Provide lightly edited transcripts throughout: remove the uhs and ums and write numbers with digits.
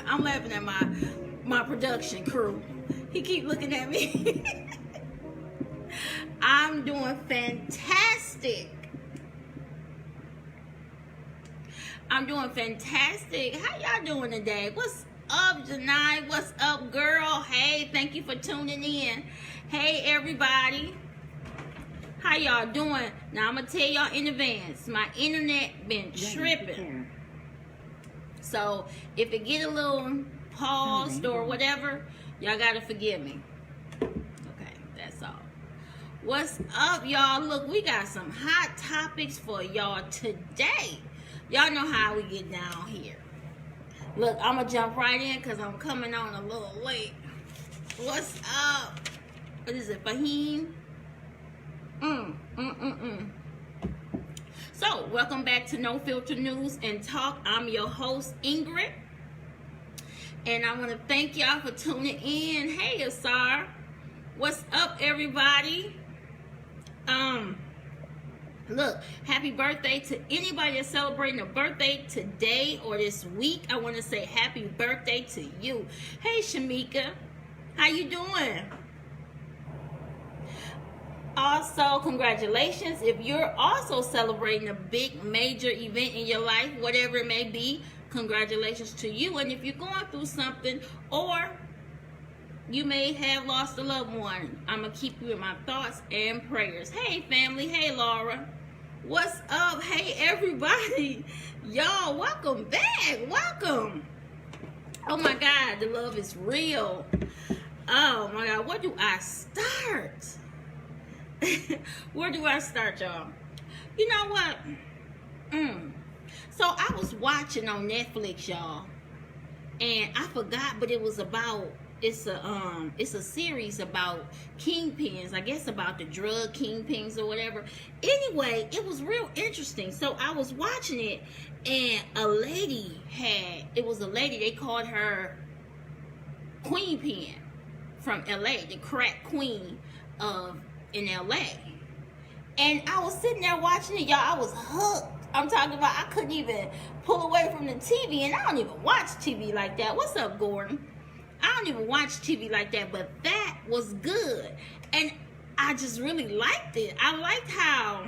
I'm laughing at my production crew. He keep looking at me. I'm doing fantastic. I'm doing fantastic. How y'all doing today? What's up, Janai? What's up, girl? Hey, thank you for tuning in. Hey, everybody. How y'all doing? Now, I'm going to tell y'all in advance. My internet been tripping. So, if it get a little paused or whatever, y'all got to forgive me. Okay, that's all. What's up, y'all? Look, we got some hot topics for y'all today. Y'all know how we get down here. Look, I'm going to jump right in because I'm coming on a little late. What's up? What is it, Fahim? So, welcome back to No Filter News and Talk. I'm your host, Ingrid. And I want to thank y'all for tuning in. Hey, Asar. What's up, everybody? Look, happy birthday to anybody that's celebrating a birthday today or this week. I want to say happy birthday to you. Hey, Shamika. How you doing? Also, congratulations if you're also celebrating a big major event in your life, whatever it may be. Congratulations to you. And if you're going through something or you may have lost a loved one, I'm going to keep you in my thoughts and prayers. Hey, family. Hey, Laura. What's up? Hey, everybody. Y'all, welcome back. Welcome. Oh, my God. The love is real. Oh, my God. Where do I start? Where do I start, y'all? You know what? So I was watching on Netflix, y'all, and I forgot, but it was about it's a series about kingpins. I guess about the drug kingpins or whatever. Anyway, it was real interesting. So I was watching it, and it was a lady. They called her Queen Pin from LA, the crack queen in LA. And I was sitting there watching it, y'all. I was hooked. I'm talking about I couldn't even pull away from the TV, and I don't even watch TV like that. What's up, Gordon? I don't even watch TV like that, but that was good. And I just really liked it. I liked how,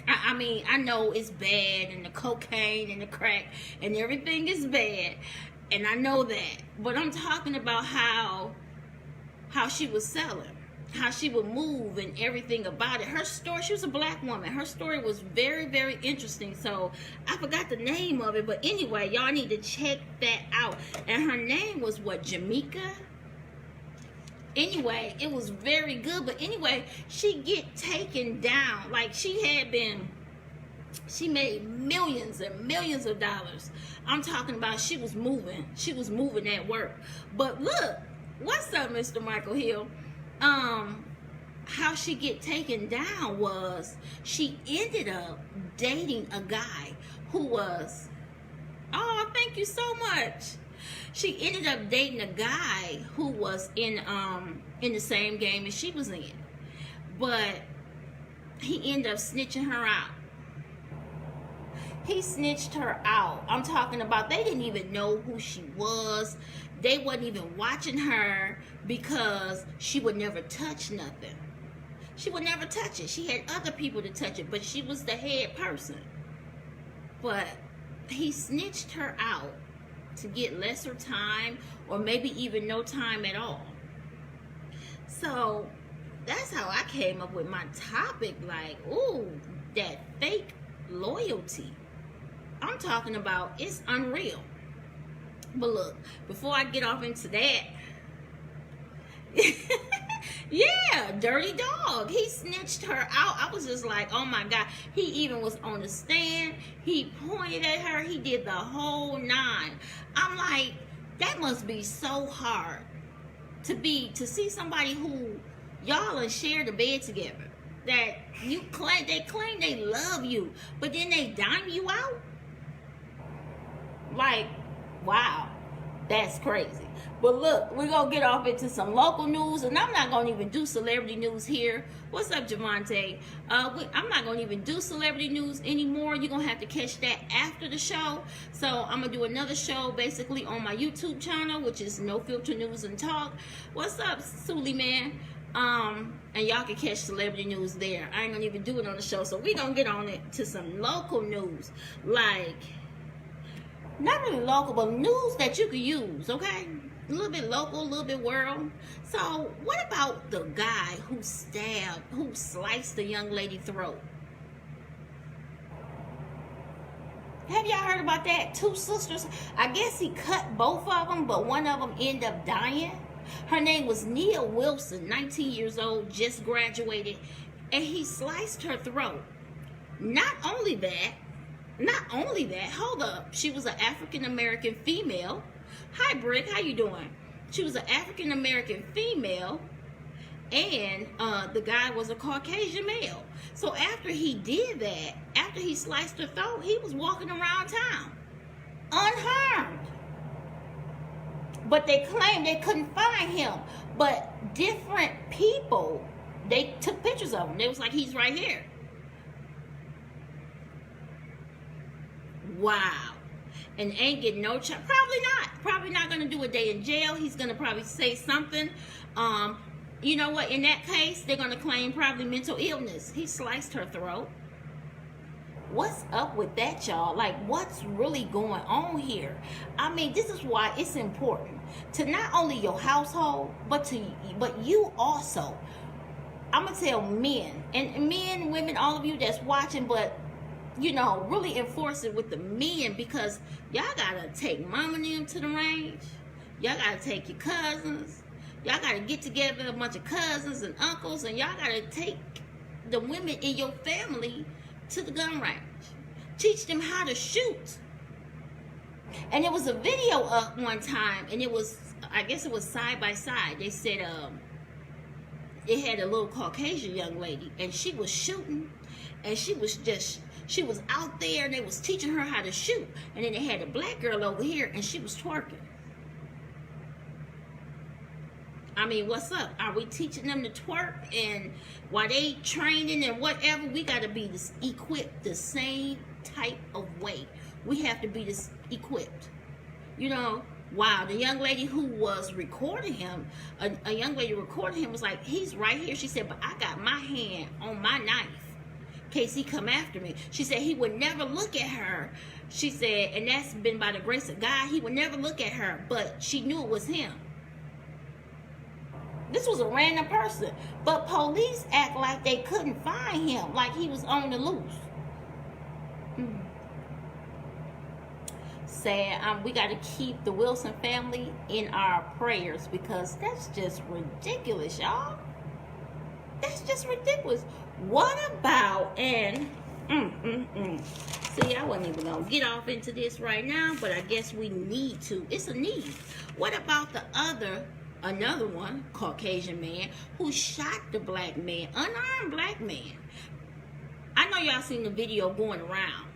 I mean, I know it's bad, and the cocaine and the crack and everything is bad, and I know that. But I'm talking about how she was selling, how she would move and everything about it. Her story, she was a black woman. Her story was very, very interesting. So I forgot the name of it. But anyway, y'all need to check that out. And her name was what, Jamaica? Anyway, it was very good. But anyway, she get taken down. Like, she made millions and millions of dollars. I'm talking about she was moving at work. But look, what's up, Mr. Michael Hill? How she get taken down was she ended up dating a guy who was, oh, thank you so much. She ended up dating a guy who was in the same game as she was in. But he ended up snitching her out. He snitched her out. I'm talking about they didn't even know who she was. They wasn't even watching her because she would never touch nothing. She would never touch it. She had other people to touch it, but she was the head person. But he snitched her out to get lesser time or maybe even no time at all. So that's how I came up with my topic, like, ooh, that fake loyalty. I'm talking about, it's unreal. But look, before I get off into that, yeah, dirty dog. He snitched her out. I was just like, oh my God. He even was on the stand. He pointed at her. He did the whole nine. I'm like, that must be so hard to see somebody who y'all and share the bed together. That they claim they love you, but then they dime you out. Like, wow, that's crazy. But look, we're going to get off into some local news, and I'm not going to even do celebrity news here. What's up, Javante? I'm not going to even do celebrity news anymore. You're going to have to catch that after the show. So I'm going to do another show basically on my YouTube channel, which is No Filter News and Talk. What's up, Suli Man? And y'all can catch celebrity news there. I ain't going to even do it on the show. So we're going to get on it to some local news. Like, not really local, but news that you can use, okay? A little bit local, a little bit world. So, what about the guy who sliced the young lady's throat? Have y'all heard about that? Two sisters. I guess he cut both of them, but one of them ended up dying. Her name was Nia Wilson, 19 years old, just graduated, and he sliced her throat. Not only that, hold up. She was an African-American female. Hi, Brick. How you doing? She was an African-American female, and the guy was a Caucasian male. So after he did that, after he sliced her throat, he was walking around town unharmed. But they claimed they couldn't find him. But different people, they took pictures of him. They was like, he's right here. Wow. And ain't getting no charge. Probably not going to do a day in jail. He's going to probably say something. You know what? In that case, they're going to claim probably mental illness. He sliced her throat. What's up with that, y'all? Like, what's really going on here? I mean, this is why it's important to not only your household, but you also. I'm going to tell men, and men, women, all of you that's watching, but you know, really enforce it with the men, because y'all gotta take mama and them to the range. Y'all gotta take your cousins. Y'all gotta get together a bunch of cousins and uncles, and y'all gotta take the women in your family to the gun range. Teach them how to shoot. And there was a video up one time, and it was, I guess it was side by side. They said it had a little Caucasian young lady, and she was shooting, and she was out there, and they was teaching her how to shoot. And then they had a black girl over here, and she was twerking. I mean, what's up? Are we teaching them to twerk? And while they training and whatever, we got to be equipped the same type of way. We have to be equipped. You know, wow, the young lady who was recording him, a young lady recording him was like, he's right here. She said, but I got my hand on my knife in case he come after me. She said he would never look at her. She said, and that's been by the grace of God, he would never look at her, but she knew it was him. This was a random person, but police act like they couldn't find him, like he was on the loose. sad. We got to keep the Wilson family in our prayers because that's just ridiculous, y'all. That's just ridiculous. What about, and see, I wasn't even gonna get off into this right now, but I guess we need to. It's a need. What about another one, Caucasian man, who shot the black man, unarmed black man? I know y'all seen the video going around,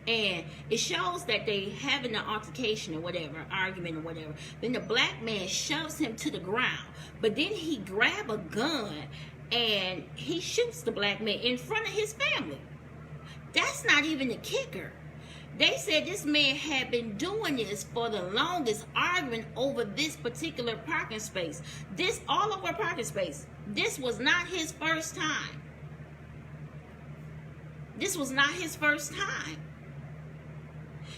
and it shows that they having an altercation or whatever, argument or whatever. Then the black man shoves him to the ground, but then he grab a gun and he shoots the black man in front of his family. That's not even the kicker. They said this man had been doing this for the longest, arguing over this particular parking space. This all over parking space. This was not his first time. This was not his first time.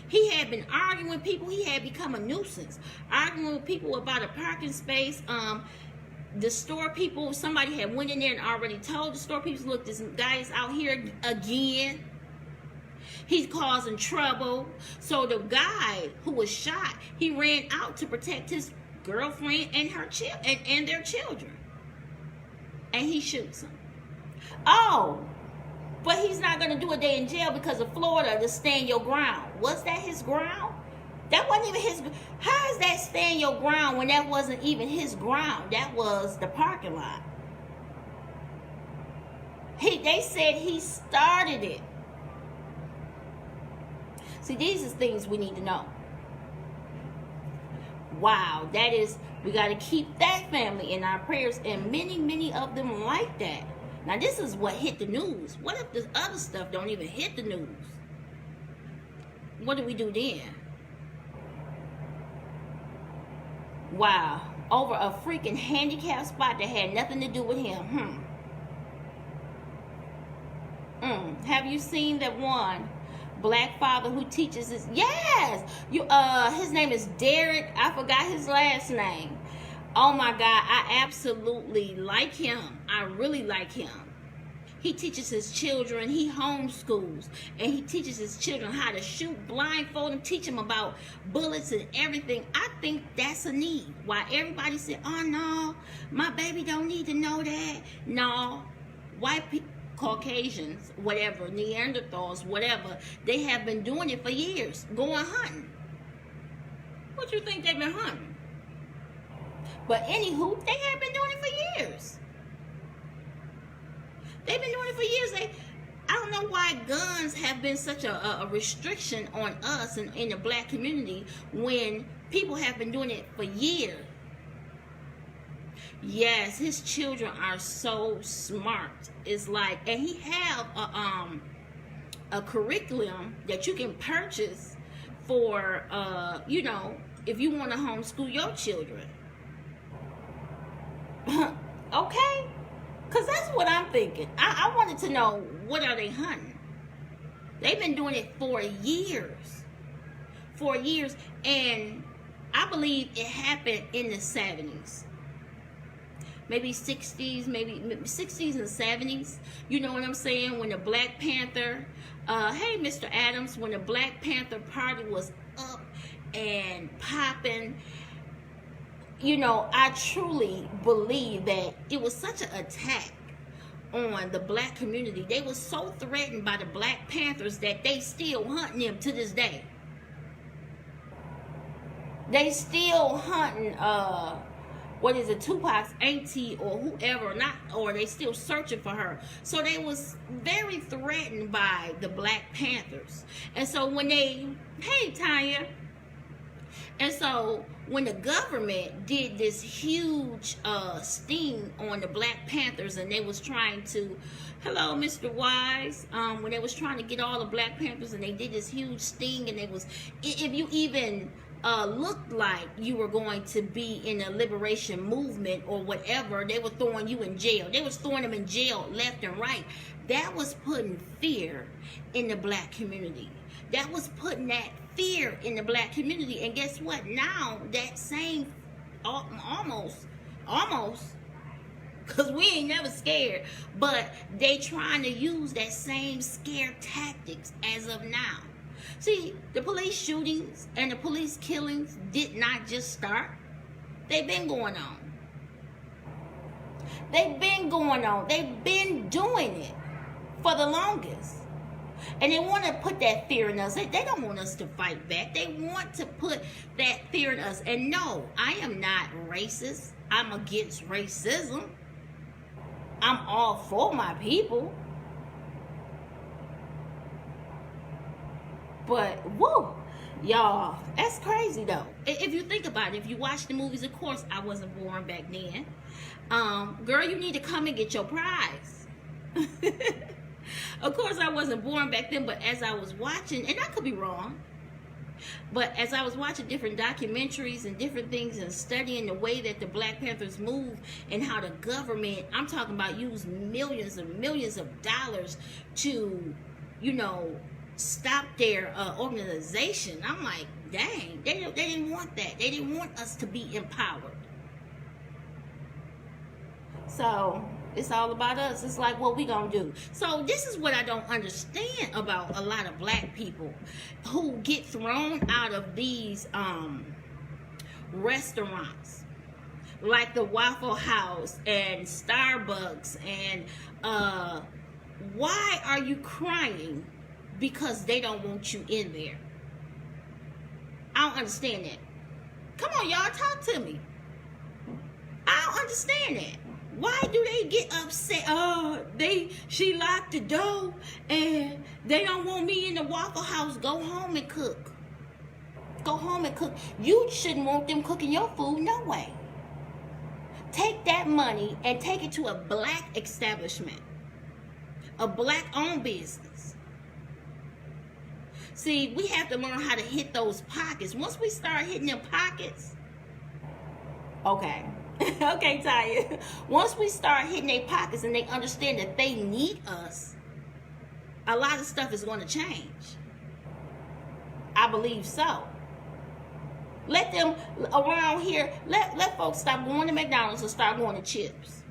He had been arguing with people. He had become a nuisance. Arguing with people about a parking space. The store people, somebody had went in there and already told the store people, look, this guy is out here again. He's causing trouble. So the guy who was shot, he ran out to protect his girlfriend and her and their children. And he shoots him. Oh, but he's not going to do a day in jail because of Florida to stand your ground. Was that his ground? That wasn't even his. How is that stand your ground when that wasn't even his ground? That was the parking lot. They said he started it. See, these are things we need to know. Wow, we got to keep that family in our prayers, and many, many of them like that. Now, this is what hit the news. What if this other stuff don't even hit the news? What do we do then? Wow, over a freaking handicap spot that had nothing to do with him. Have you seen that one black father who teaches his? Yes, his name is Derek. I forgot his last name. Oh my God, I absolutely like him. I really like him. He teaches his children, he homeschools, and he teaches his children how to shoot, blindfold them, teach them about bullets and everything. I think that's a need. Why everybody said, oh no, my baby don't need to know that. No, white people, Caucasians, whatever, Neanderthals, whatever, they have been doing it for years, going hunting. What you think they've been hunting? But anywho, they have been doing it for years. They've been doing it for years. I don't know why guns have been such a restriction on us and in the black community when people have been doing it for years. Yes, his children are so smart. It's like, and he have a curriculum that you can purchase for, if you want to homeschool your children. Okay? Because that's what I'm thinking. I wanted to know, what are they hunting? They've been doing it for years. For years. And I believe it happened in the 70s. Maybe 60s, maybe 60s and 70s. You know what I'm saying? When the Black Panther, hey, Mr. Adams, when the Black Panther Party was up and popping, I truly believe that it was such an attack on the black community. They were so threatened by the Black Panthers that they still hunting them to this day. They still hunting, Tupac's auntie or whoever, or they still searching for her. So they was very threatened by the Black Panthers. And so when hey, Tanya. And so when the government did this huge sting on the Black Panthers, and they was trying to, hello, Mr. Wise, when they was trying to get all the Black Panthers, and they did this huge sting, and they was, if you even looked like you were going to be in a liberation movement or whatever, they were throwing you in jail. They was throwing them in jail left and right. That was putting fear in the black community. That was putting that fear in the black community. And guess what? Now that same, almost, because we ain't never scared, but they trying to use that same scare tactics as of now. See, the police shootings and the police killings did not just start. They've been going on. They've been going on. They've been doing it for the longest. And they want to put that fear in us. They don't want us to fight back. They want to put that fear in us. And no, I am not racist. I'm against racism. I'm all for my people. But, whoa, y'all, that's crazy, though. If you think about it, if you watch the movies, of course, I wasn't born back then. Girl, you need to come and get your prize. Of course, I wasn't born back then, but as I was watching, and I could be wrong, but as I was watching different documentaries and different things and studying the way that the Black Panthers move and how the government, I'm talking about, used millions and millions of dollars to, you know, stop their organization. I'm like, dang, they didn't want that. They didn't want us to be empowered. So it's all about us. It's like, what we gonna do? So this is what I don't understand about a lot of black people who get thrown out of these restaurants like the Waffle House and Starbucks, and why are you crying because they don't want you in there? I don't understand that. Come on, y'all, talk to me. I don't understand that. Why do they get upset? She locked the door and they don't want me in the Waffle House. Go home and cook. Go home and cook. You shouldn't want them cooking your food, no way. Take that money and take it to a black establishment, a black-owned business. See, we have to learn how to hit those pockets. Once we start hitting them pockets, okay. Okay, Taya. Once we start hitting their pockets and they understand that they need us, a lot of stuff is going to change. I believe so. Let them around here, let folks stop going to McDonald's and start going to Chips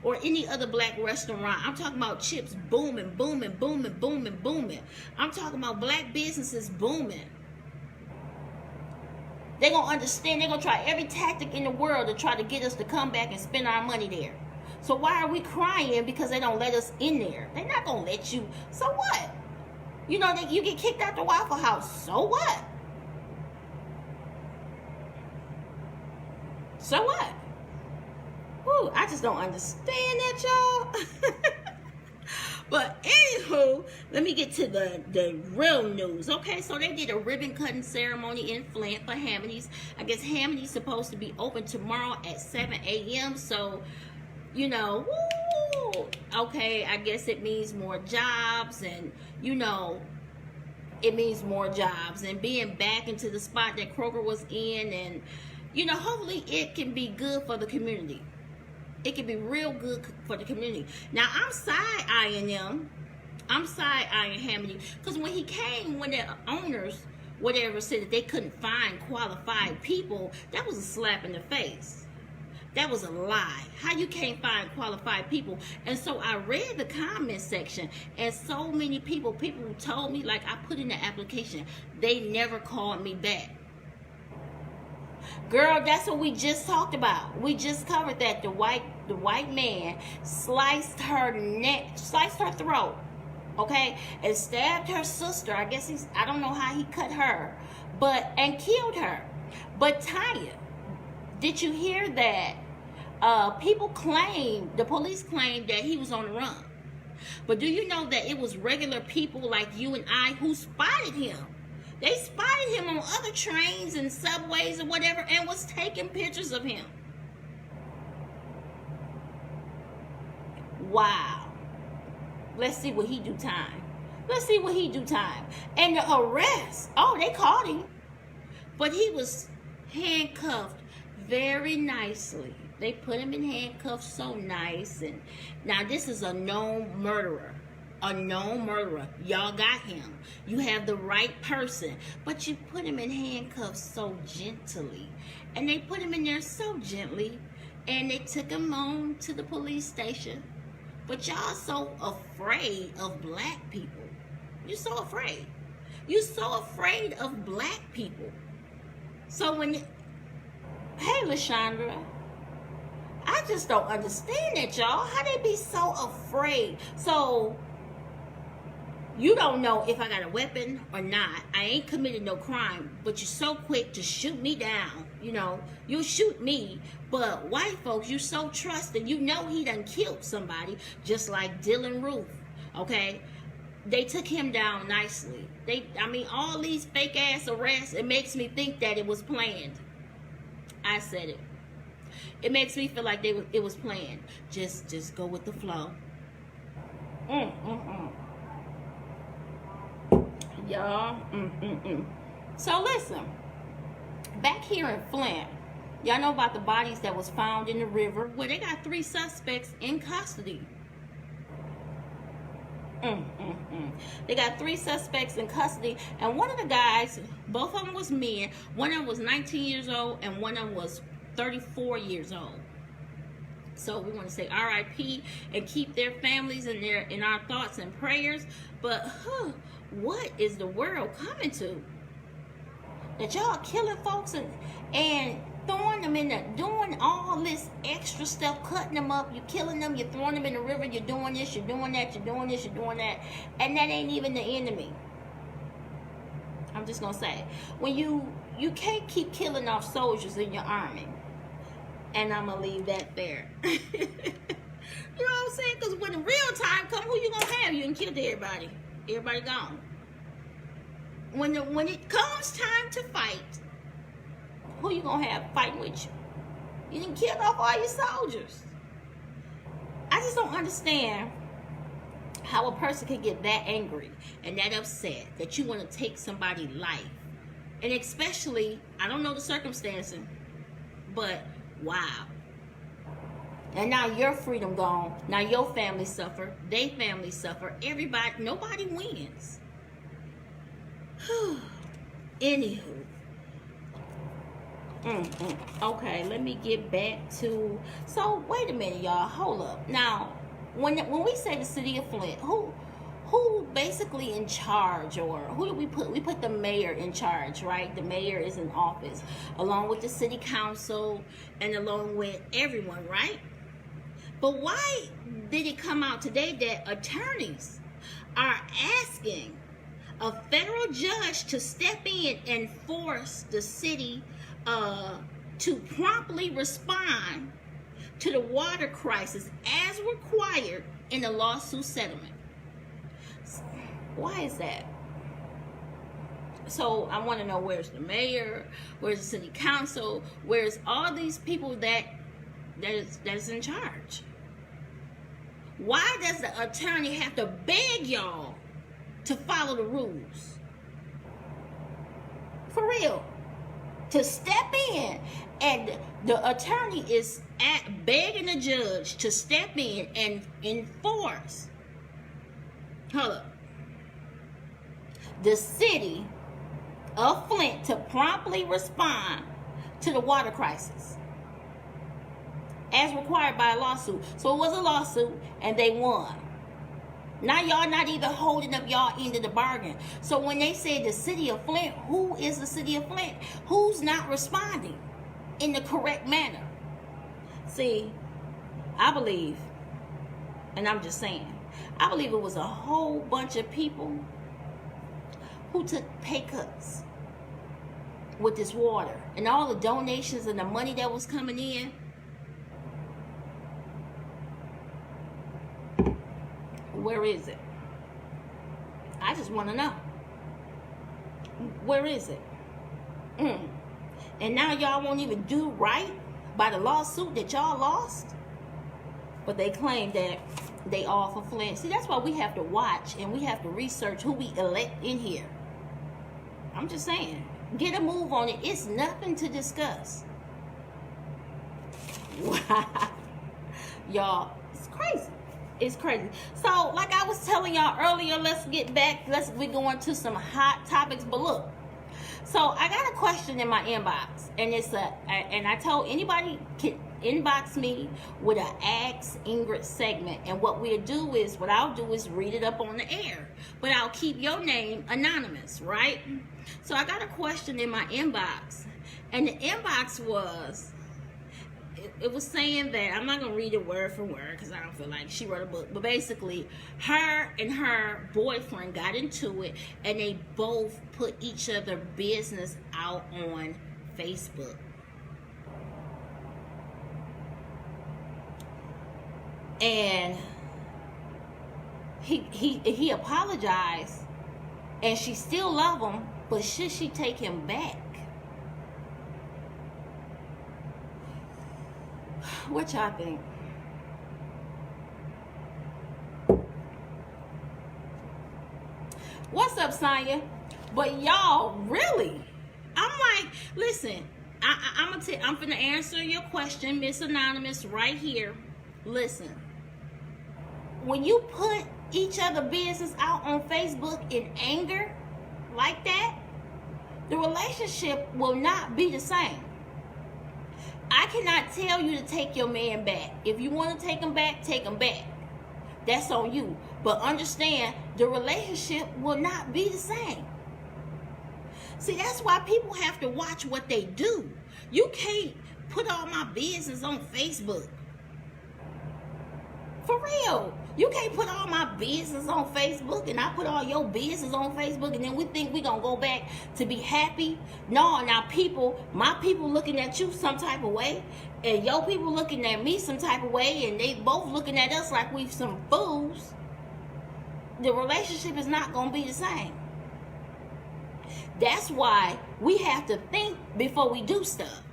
or any other black restaurant. I'm talking about Chips booming, booming, booming, booming, booming. I'm talking about black businesses booming. They're going to understand. They're going to try every tactic in the world to try to get us to come back and spend our money there. So why are we crying because they don't let us in there? They're not going to let you. So what? You know, you get kicked out the Waffle House. So what? So what? Whew, I just don't understand that, y'all. But anywho, let me get to the real news. Okay, so they did a ribbon cutting ceremony in Flint for Hammondys. I guess Hammondys supposed to be open tomorrow at 7 a.m. So, you know, woo, okay, I guess it means more jobs, and, you know, it means more jobs and being back into the spot that Kroger was in, and, you know, hopefully it can be good for the community. It can be real good for the community. Now, I'm side-eyeing them. I'm side-eyeing Hammondy. Because when he came, when the owners, whatever, said that they couldn't find qualified people, that was a slap in the face. That was a lie. How you can't find qualified people? And so I read the comment section, and so many people who told me, like, I put in the application, they never called me back. Girl, that's what we just talked about. We just covered that. The white man sliced her neck, sliced her throat, okay, and stabbed her sister. I guess I don't know how he cut her, and killed her. But Tanya, did you hear that? The police claimed that he was on the run. But do you know that it was regular people like you and I who spotted him? They spotted him on other trains and subways or whatever and was taking pictures of him. Wow. Let's see what he do time. Let's see what he do time. And the arrest, they caught him. But he was handcuffed very nicely. They put him in handcuffs so nice. And now this is a known murderer. A known murderer. Y'all got him. You have the right person. But you put him in handcuffs so gently. And they put him in there so gently. And they took him on to the police station. But y'all so afraid of black people. You're so afraid. You're so afraid of black people. So when, hey, LaShondra, I just don't understand that, y'all. How they be so afraid? So you don't know if I got a weapon or not. I ain't committed no crime, but you're so quick to shoot me down. You know, you'll shoot me, but white folks, you so trusting. You know he done killed somebody, just like Dylan Roof, okay? They took him down nicely. I mean, all these fake ass arrests, it makes me think that it was planned. I said it. It makes me feel like it was planned. Just go with the flow. Y'all. So listen, back here in Flint, y'all know about the bodies that was found in the river where they got 3 suspects in custody. They got 3 suspects in custody, and one of the guys, both of them was men. One of them was 19 years old, and one of them was 34 years old. So we want to say R.I.P. and keep their families in our thoughts and prayers. But what is the world coming to? That y'all killing folks and throwing them in the, doing all this extra stuff, cutting them up, you killing them, you're throwing them in the river, you're doing this, you're doing that, you're doing this, you're doing that, and that ain't even the enemy. I'm just gonna say, when you can't keep killing off soldiers in your army, and I'm gonna leave that there. You know what I'm saying? Because when the real time comes, who you gonna have? You done killed everybody. Everybody gone. When it comes time to fight, who you gonna have fighting with you? You done killed off all your soldiers. I just don't understand how a person can get that angry and that upset that you want to take somebody's life. And especially, I don't know the circumstances, but wow. And now your freedom gone. Now your family suffer. They family suffer. Everybody, nobody wins. Anywho. Okay, let me get back to, so wait a minute, y'all, hold up. Now, when we say the city of Flint, who basically in charge, or who do we put? We put the mayor in charge, right? The mayor is in office, along with the city council and along with everyone, right? But why did it come out today that attorneys are asking a federal judge to step in and force the city to promptly respond to the water crisis as required in the lawsuit settlement? Why is that? So I want to know, where's the mayor, where's the city council, where's all these people that is in charge? Why does the attorney have to beg y'all to follow the rules? For real. To step in, and the attorney is begging the judge to step in and enforce, hold up, the city of Flint to promptly respond to the water crisis as required by a lawsuit. So it was a lawsuit and they won. Now y'all not even holding up y'all end of the bargain. So when they say the city of Flint, who is the city of Flint? Who's not responding in the correct manner? See, I believe, and I'm just saying, I believe it was a whole bunch of people who took pay cuts with this water and all the donations and the money that was coming in. Where is it? I just want to know. Where is it? And now y'all won't even do right by the lawsuit that y'all lost? But they claim that they all for Flint. See, that's why we have to watch and we have to research who we elect in here. I'm just saying. Get a move on it. It's nothing to discuss. Wow. Y'all, it's crazy. It's crazy. So, like I was telling y'all earlier, let's get back. We go into some hot topics. But look, so I got a question in my inbox, and it's and I told anybody inbox me with an Ask Ingrid segment. And what I'll do is read it up on the air. But I'll keep your name anonymous, right? So I got a question in my inbox. And the inbox was, it was saying that, I'm not going to read it word for word because I don't feel like she wrote a book. But basically, her and her boyfriend got into it. And they both put each other business out on Facebook. And he apologized, and she still love him, but should she take him back? What y'all think? What's up, Sonya? But y'all, really? I'm like, listen, I'm finna answer your question, Miss Anonymous, right here. Listen. When you put each other business out on Facebook in anger like that, the relationship will not be the same. I cannot tell you to take your man back. If you want to take him back, take him back. That's on you. But understand, the relationship will not be the same. See, that's why people have to watch what they do. You can't put all my business on Facebook. For real. You can't put all my business on Facebook and I put all your business on Facebook and then we think we're going to go back to be happy. No, now my people looking at you some type of way and your people looking at me some type of way and they both looking at us like we some fools. The relationship is not going to be the same. That's why we have to think before we do stuff.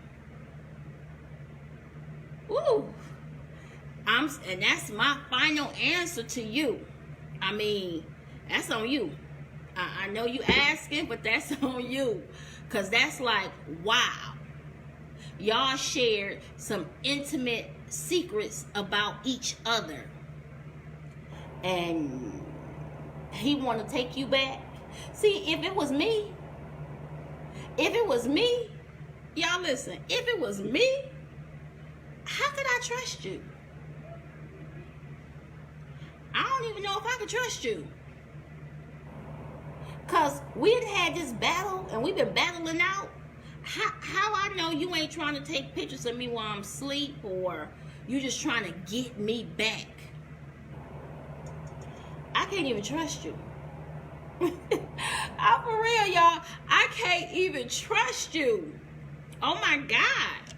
Woo. And that's my final answer to you. I mean, that's on you. I know you asking, but that's on you. Because that's like, wow. Y'all shared some intimate secrets about each other. And he want to take you back. See, if it was me, y'all listen, if it was me, how could I trust you? I don't even know if I could trust you. Because we had this battle and we've been battling out. How I know you ain't trying to take pictures of me while I'm asleep or you just trying to get me back? I can't even trust you. I'm for real, y'all. I can't even trust you. Oh my God.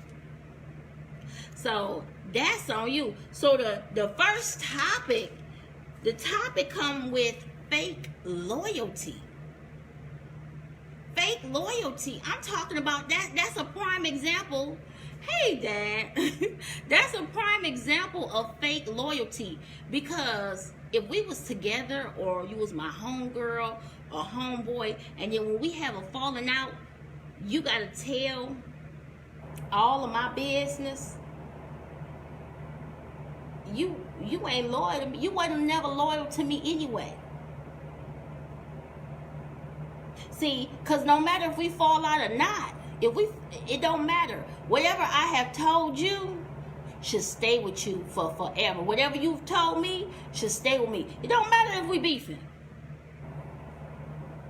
So that's on you. So the first topic, the topic come with fake loyalty. Fake loyalty. I'm talking about that. That's a prime example. Hey, Dad. That's a prime example of fake loyalty. Because if we was together or you was my homegirl or homeboy, and then when we have a falling out, you got to tell all of my business. You ain't loyal to me. You wasn't never loyal to me anyway. See, because no matter if we fall out or not, it don't matter. Whatever I have told you should stay with you for forever. Whatever you've told me should stay with me. It don't matter if we beefing.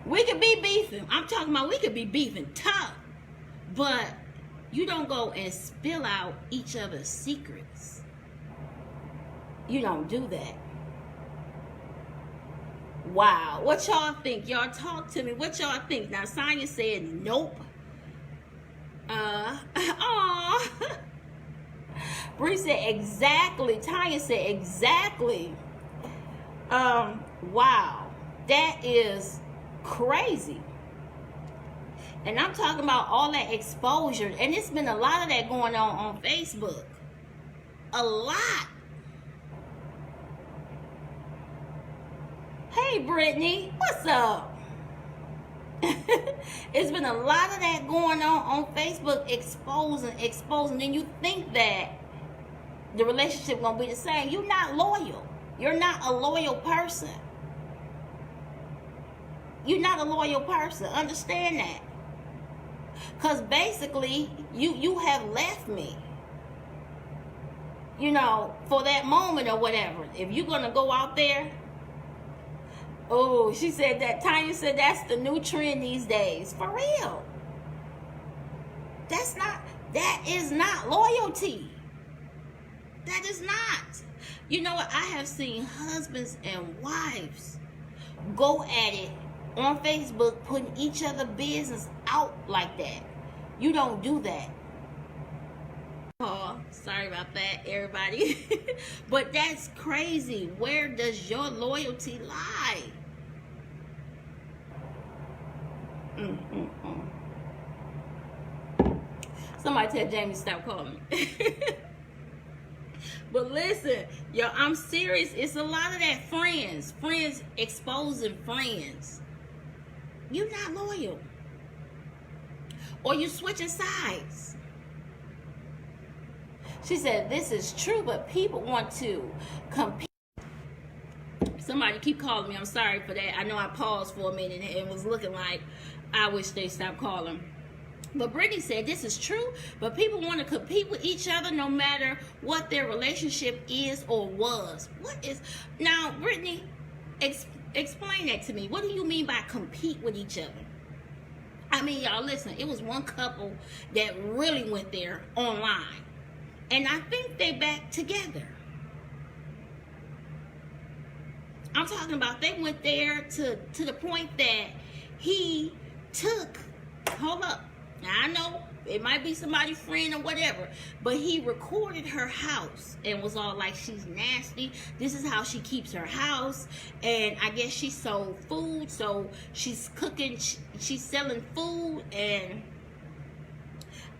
We could be beefing. I'm talking about we could be beefing tough. But you don't go and spill out each other's secrets. You don't do that. Wow. What y'all think? Y'all talk to me. What y'all think? Now, Sonya said nope. Bree said exactly. Tanya said exactly. Wow. That is crazy. And I'm talking about all that exposure. And it's been a lot of that going on Facebook. A lot. Hey, Brittany, what's up? It's been a lot of that going on Facebook, exposing. Then you think that the relationship gonna be the same. You're not loyal. You're not a loyal person. You're not a loyal person. Understand that. Because basically, you have left me. you know, for that moment or whatever. If you're going to go out there, oh, she said that, Tanya said that's the new trend these days. For real. That is not loyalty. That is not. You know what? I have seen husbands and wives go at it on Facebook, putting each other business out like that. You don't do that. Oh, sorry about that, everybody. But that's crazy. Where does your loyalty lie? Somebody tell Jamie stop calling me. But listen, yo, I'm serious. It's a lot of that friends exposing friends. You're not loyal. Or you switching sides. She said, this is true, but people want to compete. Somebody keep calling me. I'm sorry for that. I know I paused for a minute and it was looking like I wish they stopped calling. But Brittany said, this is true, but people want to compete with each other no matter what their relationship is or was. What is... Now, Brittany, explain that to me. What do you mean by compete with each other? I mean, y'all, listen, it was one couple that really went there online. And I think they back together. I'm talking about they went there to the point that he took... Hold up. Now, I know it might be somebody's friend or whatever, but he recorded her house and was all like, she's nasty. This is how she keeps her house. And I guess she sold food, so she's cooking, she's selling food, and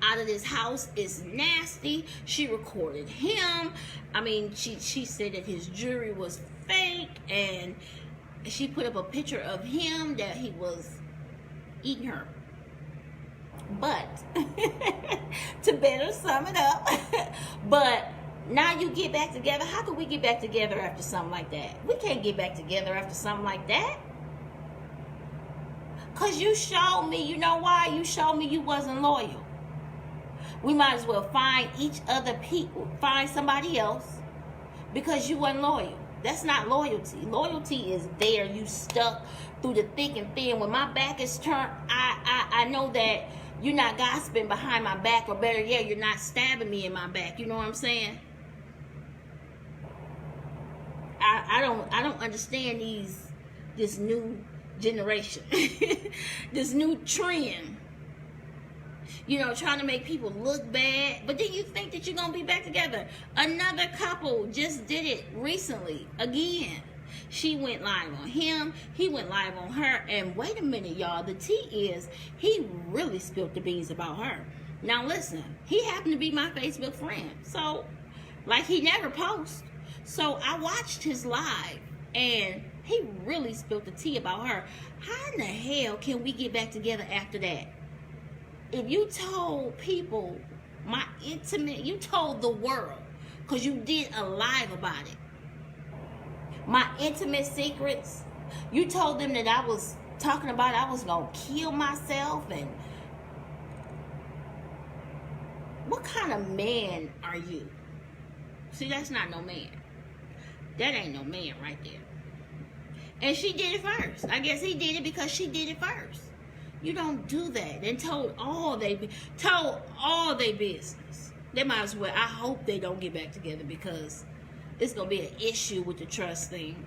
out of this house is nasty. She recorded him. I mean, she said that his jewelry was fake, and she put up a picture of him that he was eating her. But to better sum it up, but now you get back together. How could we get back together after something like that? We can't get back together after something like that. Because you showed me, you know why? You showed me you wasn't loyal. We might as well find each other people, find somebody else, because you weren't loyal. That's not loyalty. Loyalty is there. You stuck through the thick and thin. When my back is turned, I know that you're not gossiping behind my back, or better yet, you're not stabbing me in my back. You know what I'm saying? I don't understand this new generation, this new trend. You know, trying to make people look bad, but then you think that you're gonna be back together. Another couple just did it recently again. She went live on him, he went live on her, and wait a minute, y'all, the tea is he really spilled the beans about her. Now listen, he happened to be my Facebook friend, so like he never posts. So I watched his live and he really spilled the tea about her. How in the hell can we get back together after that? If you told people my intimate, you told the world, because you did a live about it, my intimate secrets, you told them that I was talking about I was going to kill myself, and what kind of man are you? See, that's not no man. That ain't no man right there. And she did it first. I guess he did it because she did it first. You don't do that. And told all they business. They might as well. I hope they don't get back together, because it's gonna be an issue with the trust thing.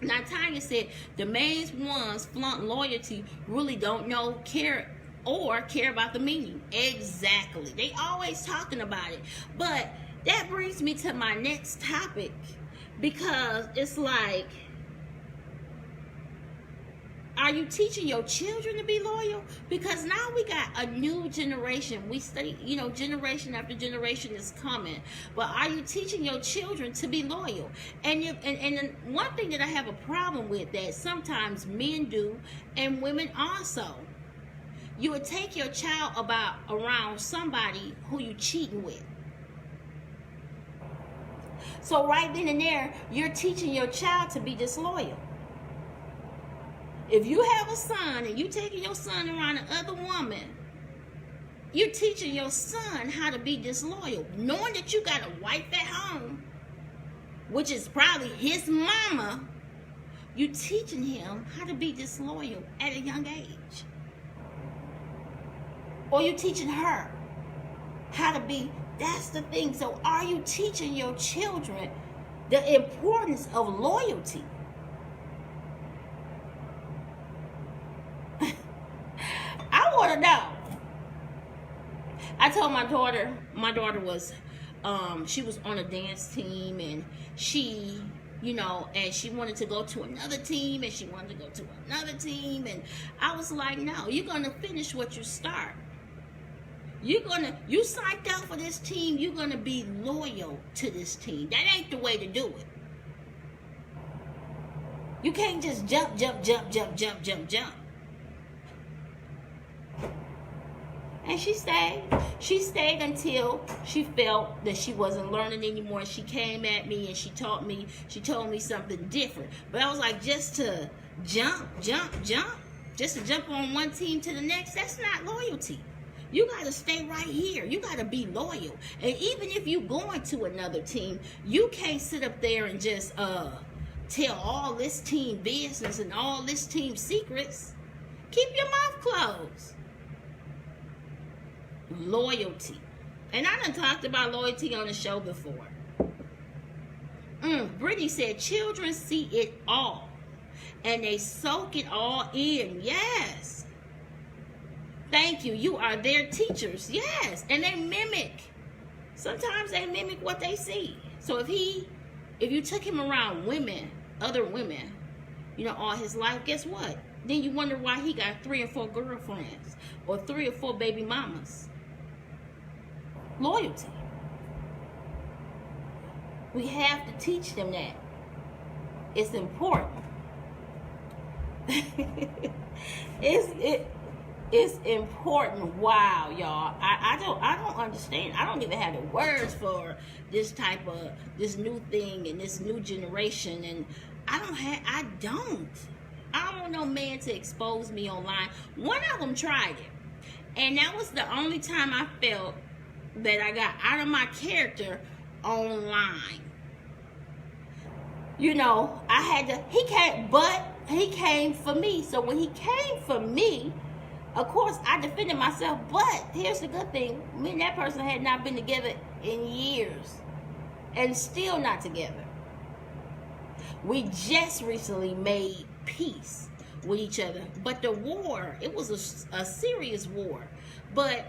Now Tanya said the main ones flaunt loyalty really don't know, care about the meaning. Exactly. They always talking about it. But that brings me to my next topic, because it's like, are you teaching your children to be loyal? Because now we got a new generation. We study, you know, generation after generation is coming. But are you teaching your children to be loyal? And one thing that I have a problem with that sometimes men do, and women also, you would take your child around somebody who you cheating with. So right then and there, you're teaching your child to be disloyal. If you have a son and you taking your son around another woman, You're teaching your son how to be disloyal, knowing that you got a wife at home, which is probably his mama. You teaching him how to be disloyal at a young age. Or you teaching her how to be, that's the thing. So are you teaching your children the importance of loyalty? I want to know. I told my daughter was, she was on a dance team, and she, and she wanted to go to another team, and she wanted to go to another team, and I was like, no, you're going to finish what you start. You signed up for this team, you're going to be loyal to this team. That ain't the way to do it. You can't just jump. And she stayed. She stayed until she felt that she wasn't learning anymore. She came at me and she told me something different. But I was like, just to jump, just to jump on one team to the next, that's not loyalty. You got to stay right here. You got to be loyal. And even if you're going to another team, you can't sit up there and just tell all this team business and all this team secrets. Keep your mouth closed. Loyalty. And I done talked about loyalty on the show before. Brittany said children see it all and they soak it all in. Yes. Thank you. You are their teachers. Yes. And they mimic. Sometimes they mimic what they see. So if you took him around women, other women, all his life, guess what? Then you wonder why he got 3 or 4 girlfriends or 3 or 4 baby mamas. Loyalty. We have to teach them that. It's important. It's important. Wow, y'all. I don't understand. I don't even have the words for this new thing and this new generation. And I don't want no man to expose me online. One of them tried it. And that was the only time I felt that I got out of my character online. He came for me. So when he came for me, of course, I defended myself. But here's the good thing. Me and that person had not been together in years. And still not together. We just recently made peace with each other. But the war, it was a serious war. But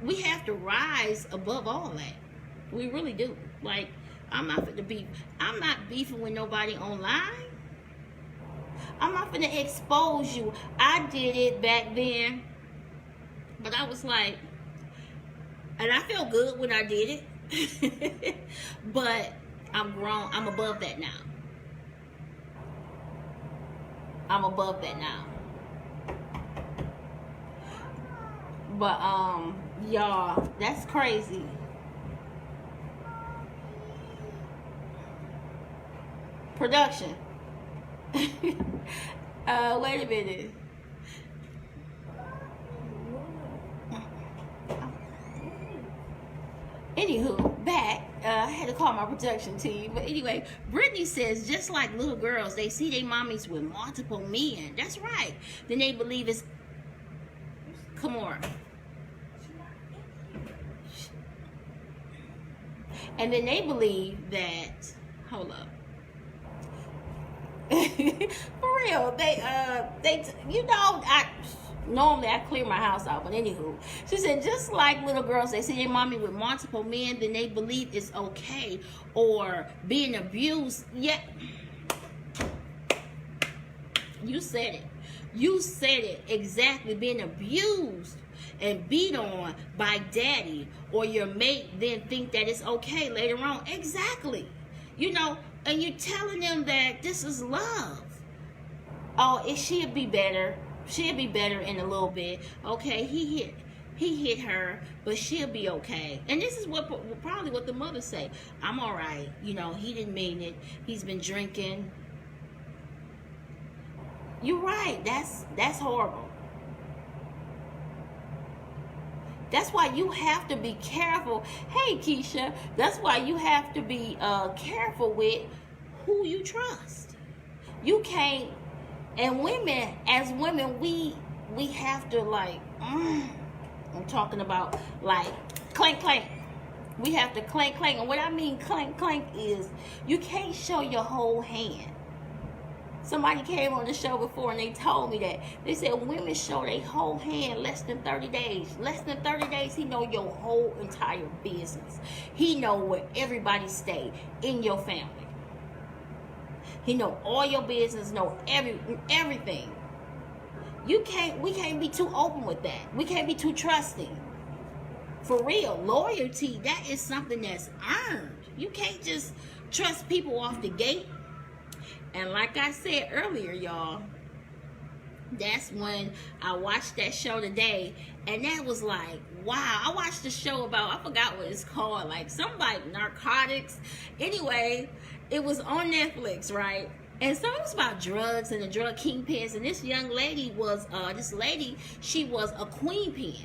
we have to rise above all that. We really do. Like, I'm not beefing with nobody online. I'm not gonna expose you. I did it back then, but I was like, and I felt good when I did it. But I'm grown. I'm above that now. But y'all, that's crazy. Production. Wait a minute. Anywho, back. I had to call my production team. But anyway, Brittany says, just like little girls, they see their mommies with multiple men. That's right. Then they believe it's... Come on. And then they believe that... Hold up. For real, normally I clear my house out, but anywho, she said just like little girls, they see their mommy with multiple men, then they believe it's okay, or being abused. Yeah, you said it exactly. Being abused and beat on by daddy or your mate, then think that it's okay later on. Exactly. And you're telling them that this is love. Oh, she'll be better. She'll be better in a little bit. Okay, he hit her, but she'll be okay. And this is probably what the mother say. I'm all right. He didn't mean it. He's been drinking. You're right. That's horrible. That's why you have to be careful. Hey, Keisha, that's why you have to be careful with who you trust. You can't, and women, as women, we have to like, I'm talking about like clank clank. We have to clank clank, and what I mean clank clank is you can't show your whole hand. Somebody came on the show before and they told me that. They said women show their whole hand less than 30 days. Less than 30 days, he know your whole entire business. He know where everybody stay in your family. He know all your business, know everything. We can't be too open with that. We can't be too trusting. For real, loyalty, that is something that's earned. You can't just trust people off the gate. And like I said earlier, y'all, that's when I watched that show today, and that was like, wow. I watched the show about, I forgot what it's called, like something like narcotics. Anyway, it was on Netflix, right? And so it was about drugs and the drug kingpins, and this young lady was, she was a queen pin.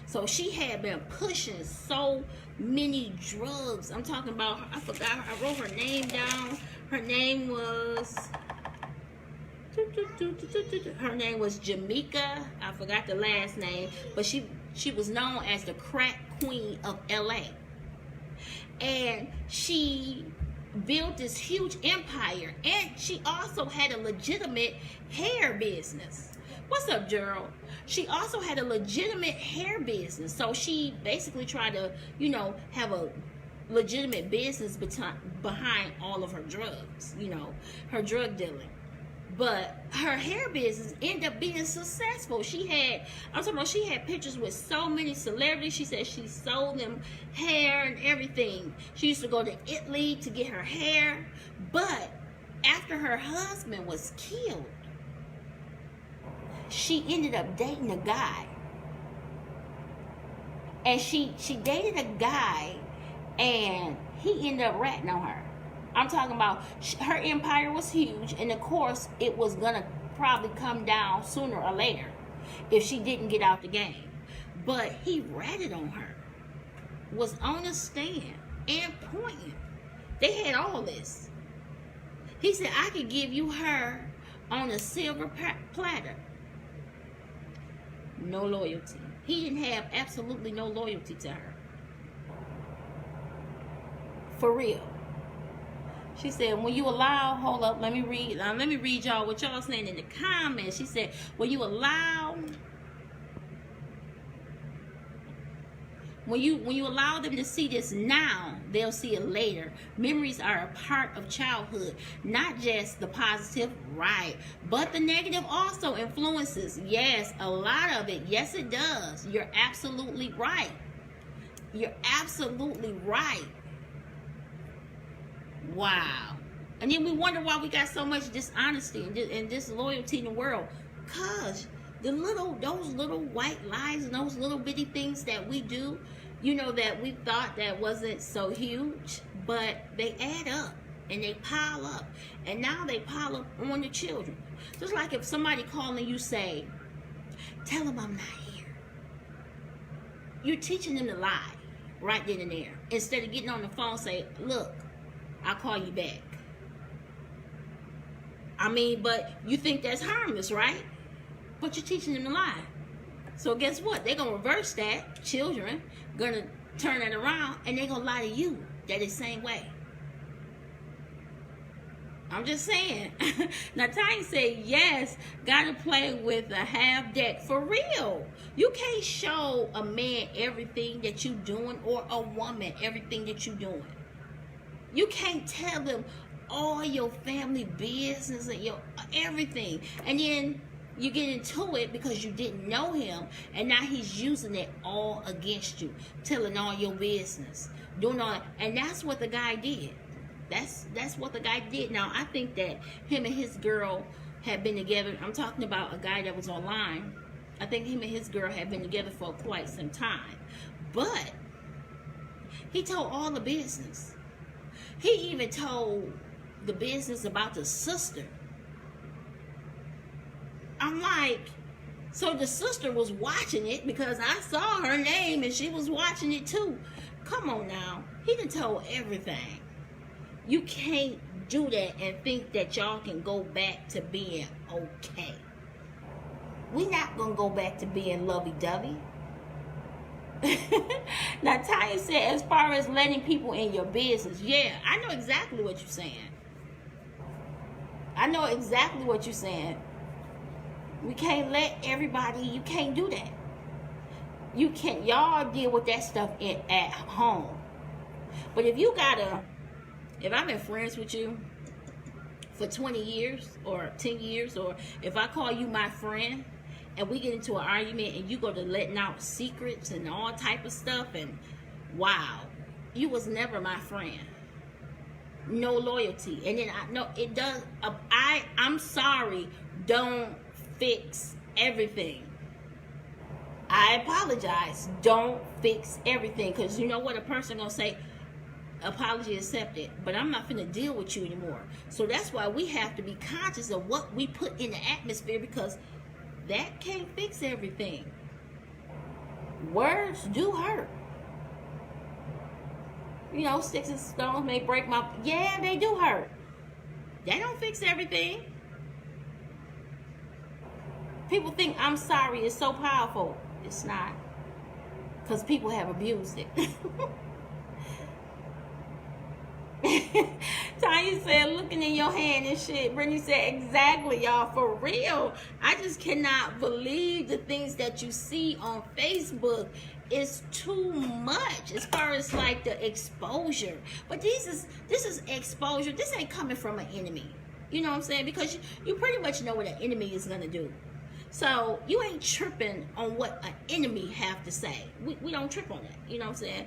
So she had been pushing so many drugs. I'm talking about, I forgot, I wrote her name down. Her name was Jamaica. I forgot the last name, but she was known as the crack queen of LA. And she built this huge empire, and she also had a legitimate hair business. What's up, Gerald? She also had a legitimate hair business. So she basically tried to, have a legitimate business behind all of her drugs, her drug dealing. But her hair business ended up being successful. She had pictures with so many celebrities. She said she sold them hair and everything. She used to go to Italy to get her hair. But after her husband was killed, she ended up dating a guy. And she dated a guy, and he ended up ratting on her. I'm talking about her empire was huge, and of course it was gonna probably come down sooner or later if she didn't get out the game. But he ratted on her, was on a stand and pointing. They had all this. He said, I could give you her on a silver platter. No loyalty. He didn't have absolutely no loyalty to her. For real. She said, when you allow, hold up, let me read y'all what y'all saying in the comments. She said, when you allow them to see this now, they'll see it later. Memories are a part of childhood, not just the positive, right, but the negative also influences. Yes, a lot of it. Yes, it does. You're absolutely right. You're absolutely right. Wow. And then we wonder why we got so much dishonesty and disloyalty in the world. Because those little white lies and those little bitty things that we do, that we thought that wasn't so huge, but they add up and they pile up. And now they pile up on the children. Just like if somebody calling you say, tell them I'm not here. You're teaching them to lie right then and there. Instead of getting on the phone and say, look, I'll call you back. I mean, but you think that's harmless, right? But you're teaching them to lie. So guess what? They're going to reverse that. Children going to turn that around, and they're going to lie to you that the same way. I'm just saying. Now, Tanya said, yes, got to play with a half deck. For real. You can't show a man everything that you're doing, or a woman everything that you're doing. You can't tell them all your family business and your everything. And then you get into it because you didn't know him, and now he's using it all against you, telling all your business, doing all, and that's what the guy did. That's what the guy did. Now, I think that him and his girl had been together. I'm talking about a guy that was online. I think him and his girl had been together for quite some time. But he told all the business. He even told the business about the sister. I'm like, So the sister was watching it because I saw her name and she was watching it too. Come on now. He done told everything. You can't do that and think that y'all can go back to being okay. We're not going to go back to being lovey-dovey. Now, Tanya said, as far as letting people in your business, yeah, I know exactly what you're saying. I know exactly what you're saying. We can't let everybody, you can't do that. You can't, y'all deal with that stuff at home. But if I've been friends with you for 20 years or 10 years, or if I call you my friend and we get into an argument and you go to letting out secrets and all type of stuff, and wow, you was never my friend. No loyalty. And then I know it does, I'm sorry, don't fix everything. I apologize. Don't fix everything. Because you know what? A person gonna say, apology accepted, but I'm not finna deal with you anymore. So that's why we have to be conscious of what we put in the atmosphere, because that can't fix everything. Words do hurt. You know, sticks and stones may break my... Yeah, they do hurt. They don't fix everything. People think I'm sorry is so powerful. It's not. Because people have abused it. Tanya said, looking in your hand and shit. Brittany said, exactly, y'all, for real. I just cannot believe the things that you see on Facebook. It's too much as far as like the exposure. But this is exposure. This ain't coming from an enemy. You know what I'm saying? Because you pretty much know what an enemy is going to do. So you ain't tripping on what an enemy have to say. We don't trip on that. You know what I'm saying?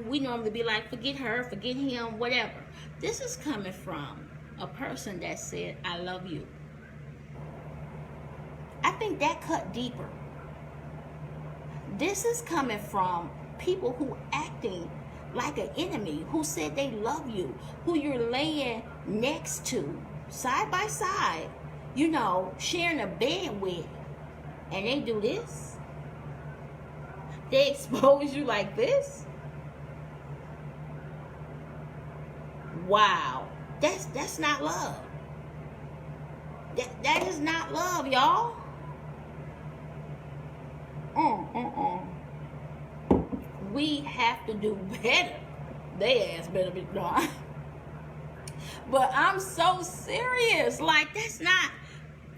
We normally be like, forget her, forget him, whatever. This is coming from a person that said, I love you. I think that cut deeper. This is coming from people who acting like an enemy, who said they love you, who you're laying next to, side by side, you know, sharing a bed with, and they do this. They expose you like this. Wow. That's not love. That is not love, y'all. We have to do better. They ass better be done. But I'm so serious. Like, that's not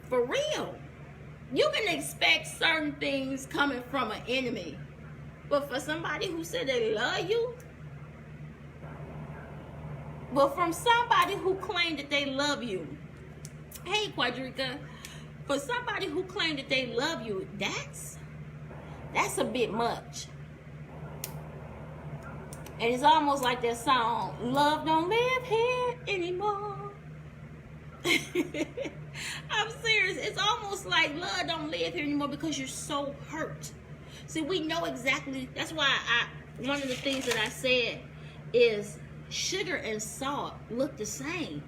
for real. You can expect certain things coming from an enemy. But for somebody who said they love you, but from somebody who claimed that they love you, hey, Quadrica, for somebody who claimed that they love you, that's a bit much. And it's almost like that song, love don't live here anymore. I'm serious. It's almost like love don't live here anymore because you're so hurt. See, we know exactly. That's why one of the things that I said is sugar and salt look the same.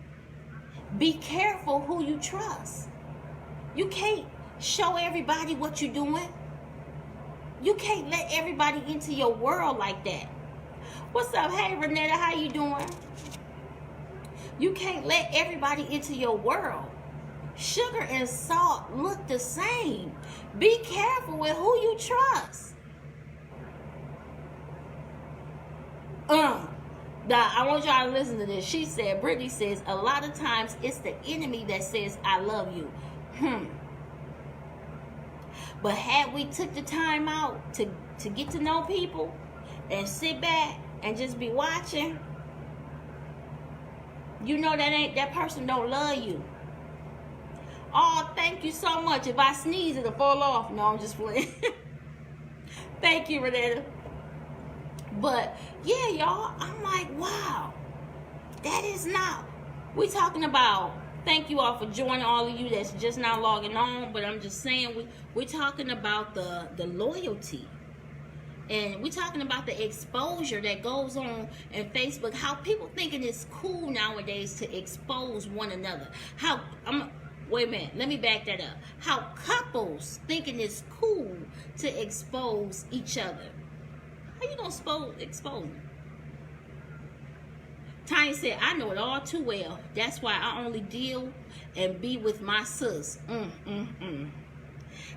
Be careful who you trust. You can't show everybody what you're doing. You can't let everybody into your world like that. What's up? Hey, Renetta, how you doing? You can't let everybody into your world. Sugar and salt look the same. Be careful with who you trust. I want y'all to listen to this. She said, Brittany says, a lot of times it's the enemy that says, I love you. But had we took the time out to get to know people and sit back and just be watching, you know that person don't love you. Oh, thank you so much. If I sneeze, it'll fall off. No, I'm just playing. Thank you, Renetta. But yeah, y'all, I'm like, wow, that is not. We talking about. Thank you all for joining, all of you that's just now logging on. But I'm just saying, we're talking about the loyalty. And we're talking about the exposure that goes on in Facebook. How people thinking it's cool nowadays to expose one another. Wait a minute, let me back that up. How couples thinking it's cool to expose each other. How you gonna expose them? Tanya said, I know it all too well. That's why I only deal and be with my sis.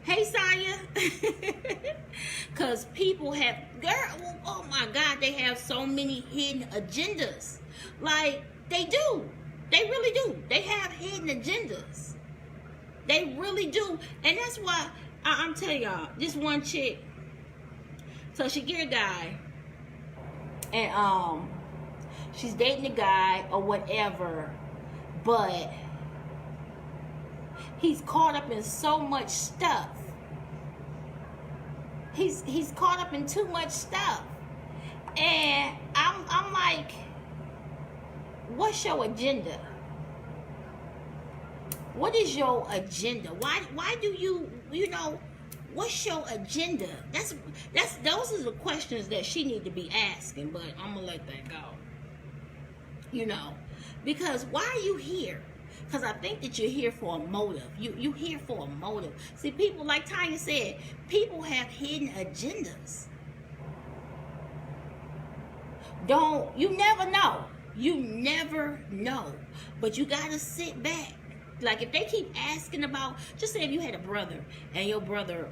Hey, Saya. Because people have, girl, oh my God, they have so many hidden agendas. Like, they do. They really do. They have hidden agendas. They really do. And that's why I'm telling y'all, this one chick, so she get a guy, and she's dating a guy or whatever, but he's caught up in so much stuff. He's caught up in too much stuff. And I'm like, what's your agenda? What is your agenda? Why do you know, what's your agenda? Those are the questions that she need to be asking, but I'm gonna let that go. You know, because why are you here? Because I think that you're here for a motive. You here for a motive. See, people, like Tanya said, people have hidden agendas. You never know. You never know. But you got to sit back. Like, if they keep asking about, just say if you had a brother and your brother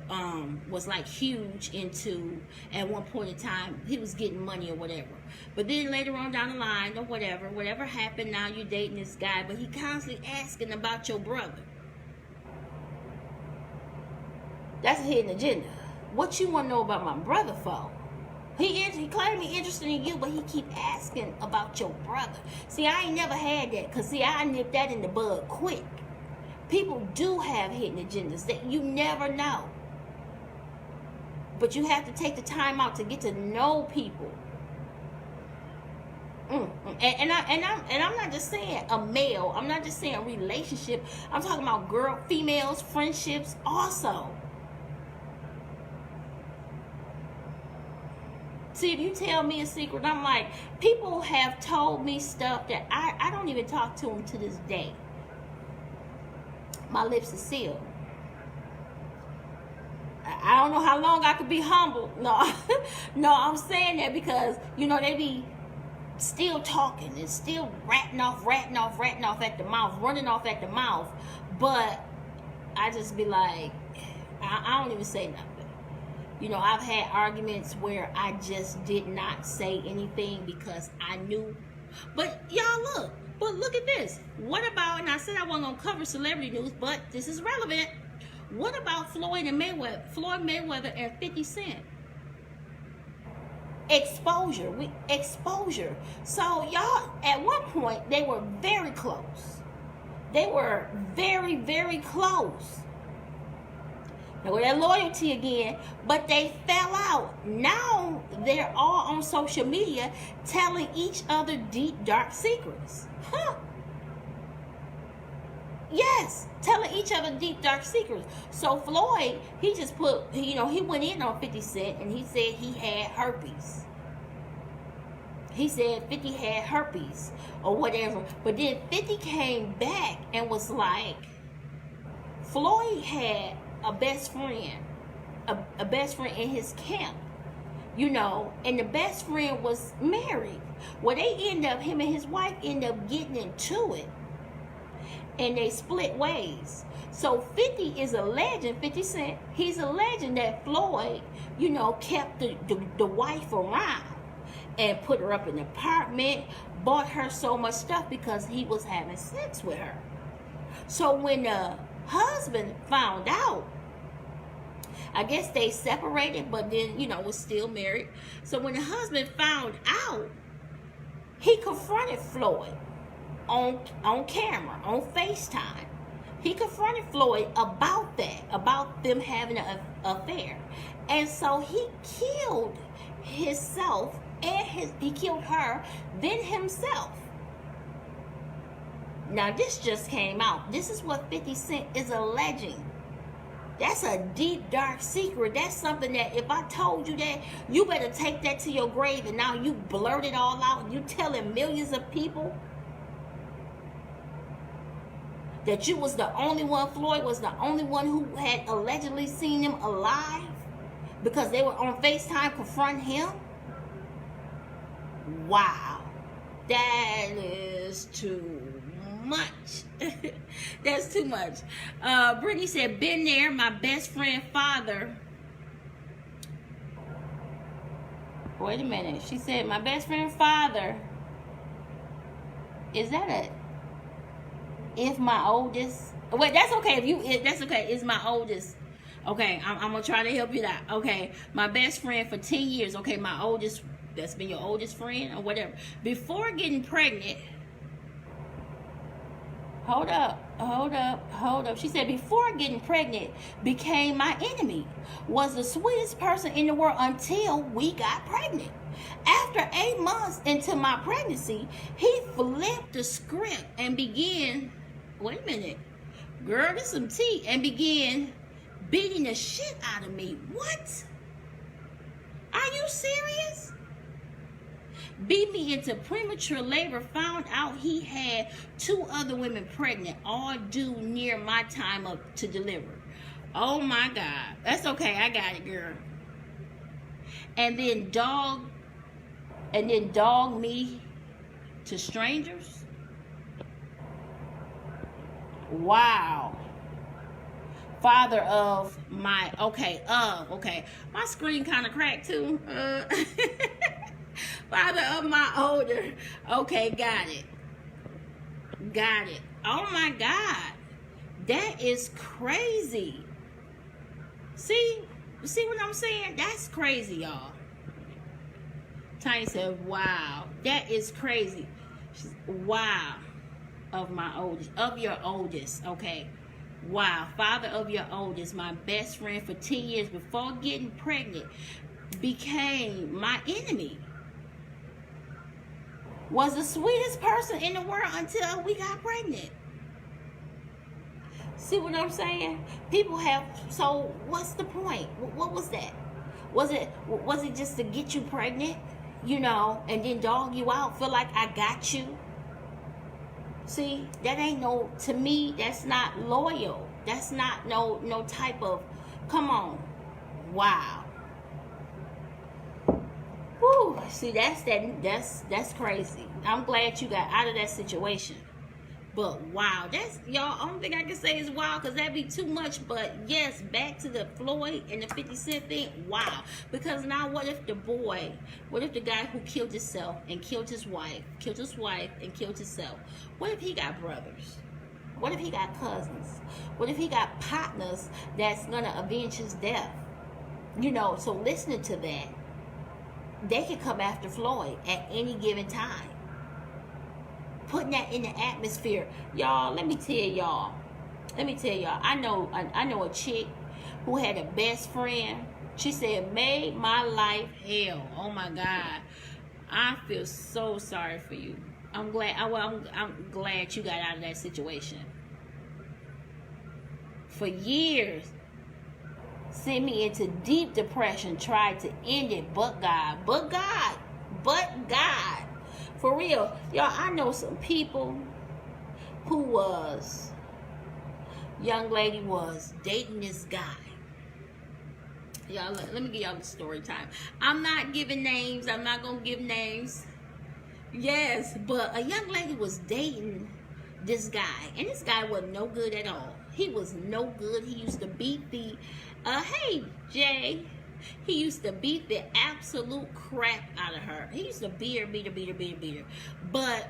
was like huge into, at one point in time, he was getting money or whatever. But then later on down the line or whatever happened, now you're dating this guy, but he constantly asking about your brother. That's a hidden agenda. What you want to know about my brother for? He claimed he interested in you, but he keep asking about your brother. See, I ain't never had that, because see, I nipped that in the bud quick. People do have hidden agendas that you never know. But you have to take the time out to get to know people. And I'm not just saying a male. I'm not just saying a relationship. I'm talking about females, friendships also. See, if you tell me a secret, I'm like, people have told me stuff that I don't even talk to them to this day. My lips are sealed. I don't know how long I could be humble. No, no, I'm saying that because, you know, they be still talking and still ratting off at the mouth, running off at the mouth. But I just be like, I don't even say nothing. You know, I've had arguments where I just did not say anything because I knew. But y'all look at this. What about, and I said I wasn't going to cover celebrity news, but this is relevant. What about Floyd Mayweather and 50 Cent? Exposure. So y'all, at one point, they were very close. They were very, very close. Now, that loyalty again, but they fell out. Now they're all on social media telling each other deep, dark secrets. Yes, telling each other deep, dark secrets. So Floyd, he just put, you know, he went in on 50 Cent and he said he had herpes. He said 50 had herpes or whatever. But then 50 came back and was like, Floyd had a best friend in his camp, you know, and the best friend was married. Well, him and his wife end up getting into it, and they split ways. So 50 is a legend, 50 Cent, he's a legend that Floyd, you know, kept the wife around and put her up in an apartment, bought her so much stuff because he was having sex with her. So when the husband found out, I guess they separated, but then, you know, was still married. So when the husband found out, he confronted Floyd on camera, on FaceTime. He confronted Floyd about that, about them having an affair. And so he killed himself and he killed her, then himself. Now this just came out. This is what 50 Cent is alleging. That's a deep, dark secret. That's something that if I told you that, you better take that to your grave, and now you blurt it all out and you telling millions of people. That you was the only one, Floyd was the only one who had allegedly seen him alive because they were on FaceTime confronting him? Wow. That is too much. That's too much. Brittany said, been there. My best friend father. Wait a minute. She said, my best friend father. Is that a... If my oldest... Wait, that's okay. That's okay. It's my oldest. Okay, I'm going to try to help you out. Okay, my best friend for 10 years. Okay, my oldest... That's been your oldest friend or whatever. Before getting pregnant... Hold up. She said, before getting pregnant, became my enemy. Was the sweetest person in the world until we got pregnant. After 8 months into my pregnancy, he flipped the script and began, wait a minute, girl, there's some tea, and began beating the shit out of me. What? Are you serious? Beat me into premature labor, found out he had 2 other women pregnant, all due near my time up to deliver. Oh my God. That's okay. I got it, girl. And then dog me to strangers. Wow. Father of my, okay. My screen kind of cracked too. Father of my older. Okay, got it. Oh my God. That is crazy. See what I'm saying? That's crazy, y'all. Tiny said, wow. That is crazy. Wow. Of my oldest. Of your oldest. Okay. Wow. Father of your oldest. My best friend for 10 years before getting pregnant. Became my enemy. Was the sweetest person in the world until we got pregnant. See what I'm saying? People have, so what's the point? What was that? Was it just to get you pregnant? You know, and then dog you out, feel like I got you? See, that ain't no, to me, that's not loyal. That's not no type of, come on. Wow. Whew, see, that's crazy. I'm glad you got out of that situation. But wow, that's, y'all, only thing I can say is wow, because that'd be too much. But yes, back to the Floyd and the 50 Cent thing, wow. Because now what if the guy who killed himself and killed his wife and killed himself, what if he got brothers? What if he got cousins? What if he got partners that's gonna avenge his death? You know, so listening to that, they can come after Floyd at any given time. Putting that in the atmosphere. Y'all, let me tell y'all. I know a chick who had a best friend. She said, made my life hell. Oh my God. I feel so sorry for you. I'm glad you got out of that situation. For years, sent me into deep depression, tried to end it, but God. For real, y'all, I know some people who young lady was dating this guy. Y'all, let me give y'all the story time. I'm not giving names. I'm not going to give names. Yes, but a young lady was dating this guy, and this guy was no good at all. He was no good. He used to beat the, hey, Jay. He used to beat the absolute crap out of her. He used to beat her. But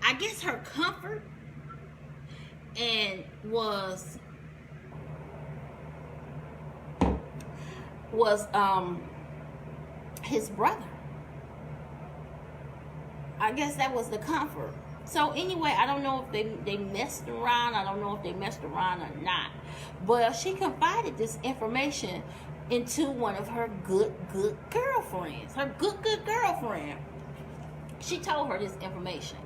I guess her comfort and was his brother. I guess that was the comfort. So anyway, I don't know if they messed around. I don't know if they messed around or not. But she confided this information into one of her good girlfriends. Her good girlfriend. She told her this information.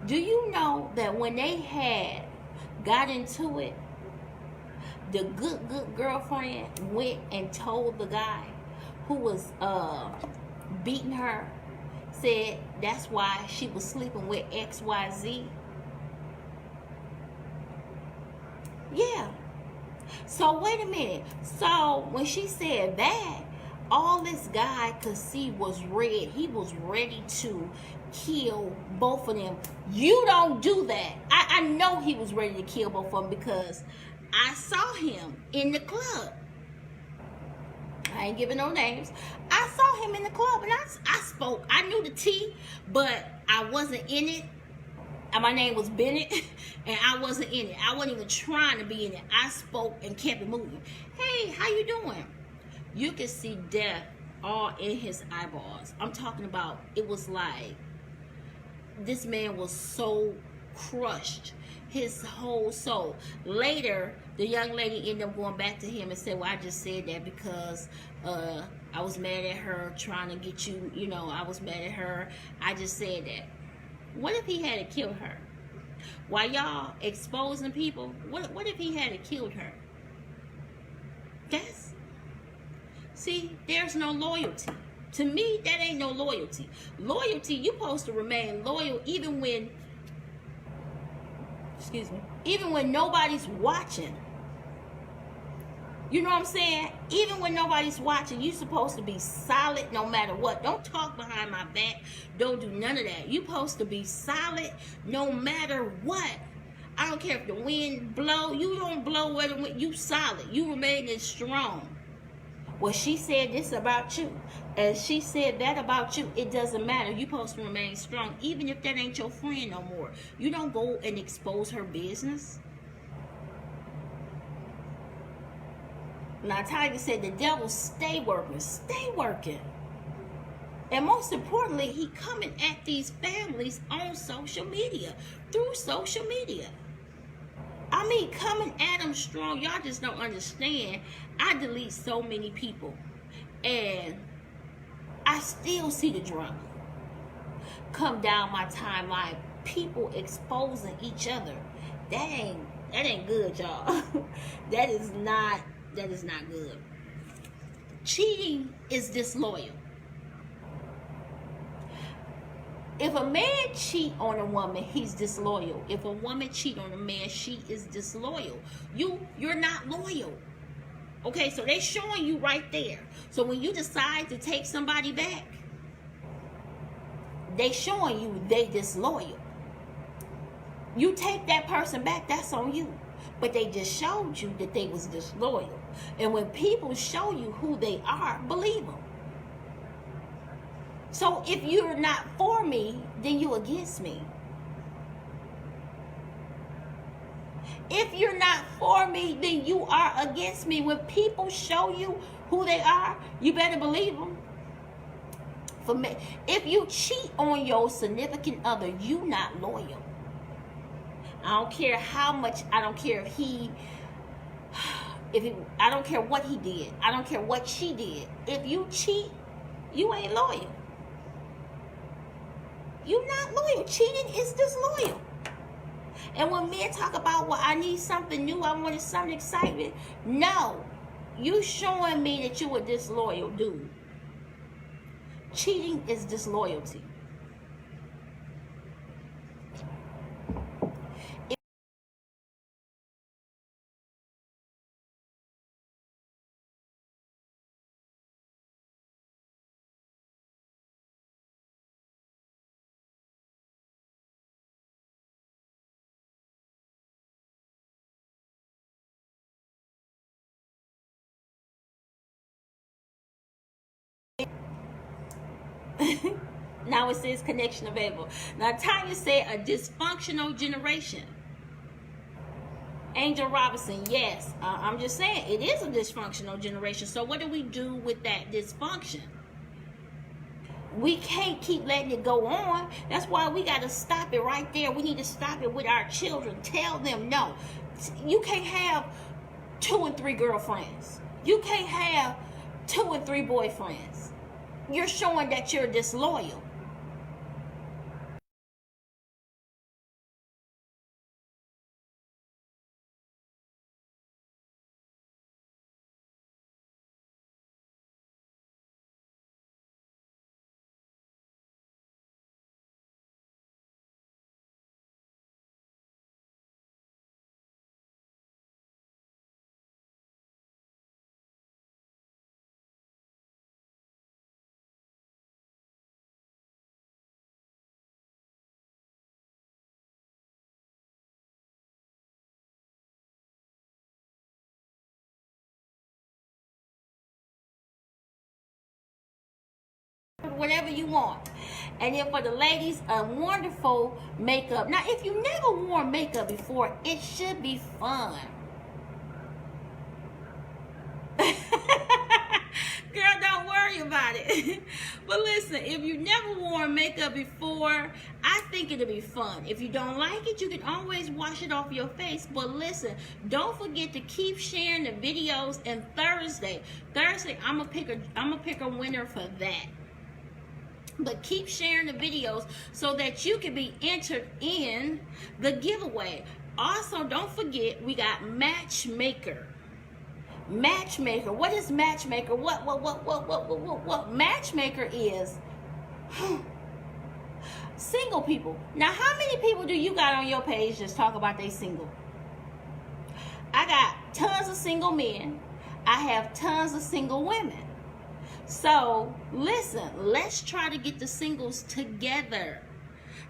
Do you know that when they had got into it, the good girlfriend went and told the guy who was beating her, said that's why she was sleeping with XYZ? Yeah. So wait a minute. So when she said that, all this guy could see was red. He was ready to kill both of them. You don't do that. I know he was ready to kill both of them because I saw him in the club. I ain't giving no names. I saw him in the club and I spoke. I knew the tea, but I wasn't in it. And my name was Bennett, and I wasn't in it. I wasn't even trying to be in it. I spoke and kept it moving. Hey, how you doing? You could see death all in his eyeballs. I'm talking about, it was like, this man was so crushed, his whole soul. Later, the young lady ended up going back to him and said, well, I just said that because I was mad at her trying to get you, I was mad at her. I just said that. What if he had to kill her? While y'all exposing people, what if he had to killed her? See, there's no loyalty. To me, that ain't no loyalty. Loyalty, you're supposed to remain loyal even when, even when nobody's watching. You know what I'm saying? Even when nobody's watching, you're supposed to be solid no matter what. Don't talk behind my back. Don't do none of that. You're supposed to be solid no matter what. I don't care if the wind blow. You don't blow where the wind. You solid. You remain strong. Well, she said this about you, and she said that about you. It doesn't matter. You're supposed to remain strong, even if that ain't your friend no more. You don't go and expose her business. Now, Tiger said the devil stay working. And most importantly, he coming at these families on social media, through social media. I mean, coming at them strong. Y'all just don't understand. I delete so many people, and I still see the drama come down my timeline. People exposing each other. That ain't good, y'all. That is not good. Cheating is disloyal. If a man cheat on a woman, he's disloyal. If a woman cheat on a man, she is disloyal. You're not loyal. Okay, so they're showing you right there. So when you decide to take somebody back, they showing you they disloyal. You take that person back, that's on you. But they just showed you that they was disloyal. And when people show you who they are, believe them. So if you're not for me, then you against me. If you're not for me, then you are against me. When people show you who they are, you better believe them. For me, if you cheat on your significant other, you not loyal. I don't care how much, I don't care I don't care what he did. I don't care what she did. If you cheat, you ain't loyal. You're not loyal. Cheating is disloyal. And when men talk about, well, I need something new, I wanted some excitement. No. You showing me that you a disloyal dude. Cheating is disloyalty. Now it says connection available. Now Tanya said a dysfunctional generation. Angel Robinson, yes. I'm just saying it is a dysfunctional generation. So what do we do with that dysfunction? We can't keep letting it go on. That's why we got to stop it right there. We need to stop it with our children. Tell them no. You can't have 2 and 3 girlfriends. You can't have 2 and 3 boyfriends. You're showing that you're disloyal. whatever you want. And then for the ladies, a wonderful makeup. Now, if you never wore makeup before, it should be fun. Girl, don't worry about it. But listen, if you never worn makeup before, I think it'll be fun. If you don't like it, you can always wash it off your face. But listen, don't forget to keep sharing the videos. And Thursday, I'm gonna pick a winner for that. But keep sharing the videos so that you can be entered in the giveaway. Also, don't forget, we got Matchmaker. Matchmaker. What is Matchmaker? What Matchmaker is? Single people. Now, how many people do you got on your page just talk about they single? I got tons of single men. I have tons of single women. So, listen, let's try to get the singles together.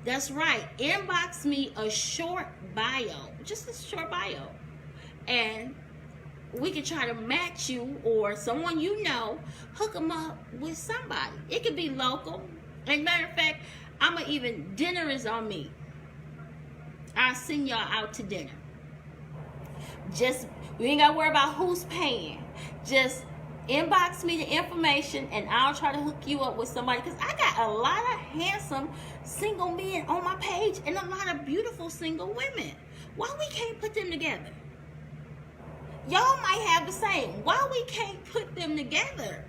That's right. Inbox me a short bio. Just a short bio. And we can try to match you or someone you know, hook them up with somebody. It could be local. And matter of fact, dinner is on me. I'll send y'all out to dinner. Just, you ain't got to worry about who's paying. Just inbox me the information and I'll try to hook you up with somebody. Because I got a lot of handsome single men on my page and a lot of beautiful single women. Why we can't put them together? Y'all might have the same. Why we can't put them together?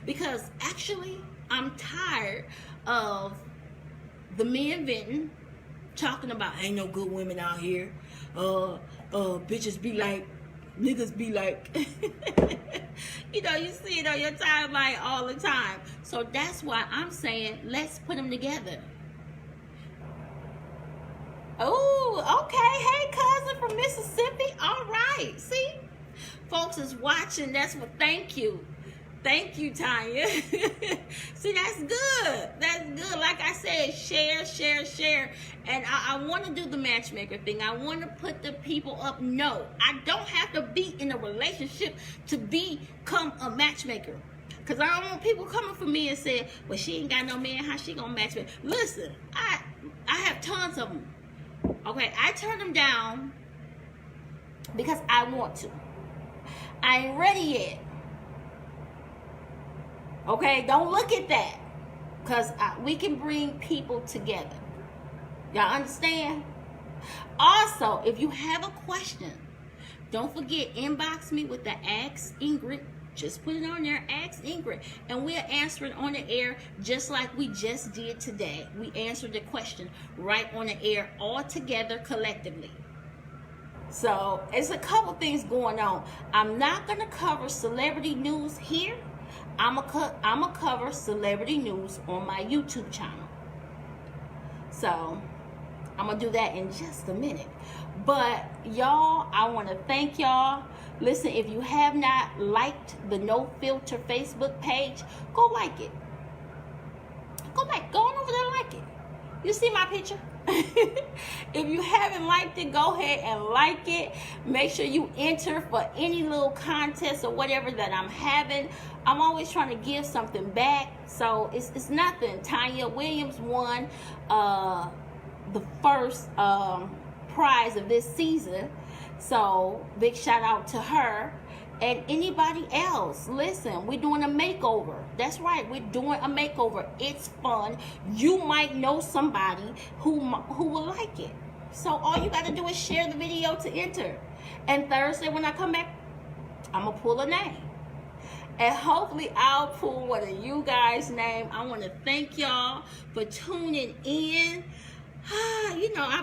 Because actually, I'm tired of the men venting, talking about ain't no good women out here. Bitches be like, niggas be like. You know, you see it on your timeline all the time. So that's why I'm saying, let's put them together. Oh, okay. Hey, cousin from Mississippi. All right. See? Folks is watching. That's what. Thank you, Tanya. See, that's good. That's good. Like I said, share. And I want to do the matchmaker thing. I want to put the people up. No, I don't have to be in a relationship to become a matchmaker. Because I don't want people coming for me and saying, well, she ain't got no man. How she gonna match me? Listen, I have tons of them. Okay, I turn them down because I want to. I ain't ready yet. Okay, don't look at that. Because we can bring people together. Y'all understand? Also, if you have a question, don't forget, inbox me with the Ask Ingrid. Just put it on there, Ask Ingrid. And we'll answer it on the air just like we just did today. We answered the question right on the air all together collectively. So, it's a couple things going on. I'm not going to cover celebrity news here. I'm gonna cover celebrity news on my YouTube channel. So, I'm going to do that in just a minute. But, y'all, I want to thank y'all. Listen, if you have not liked the No Filter Facebook page, go like it. Go on over there and like it. You see my picture? If you haven't liked it, go ahead and like it. Make sure you enter for any little contest or whatever that I'm having. I'm always trying to give something back. So it's nothing. Tanya Williams won the first prize of this season. So big shout out to her. And anybody else, listen, we're doing a makeover. That's right, we're doing a makeover. It's fun. You might know somebody who will like it. So all you got to do is share the video to enter. And Thursday when I come back, I'm going to pull a name. And hopefully I'll pull one of you guys' name. I want to thank y'all for tuning in. You know, I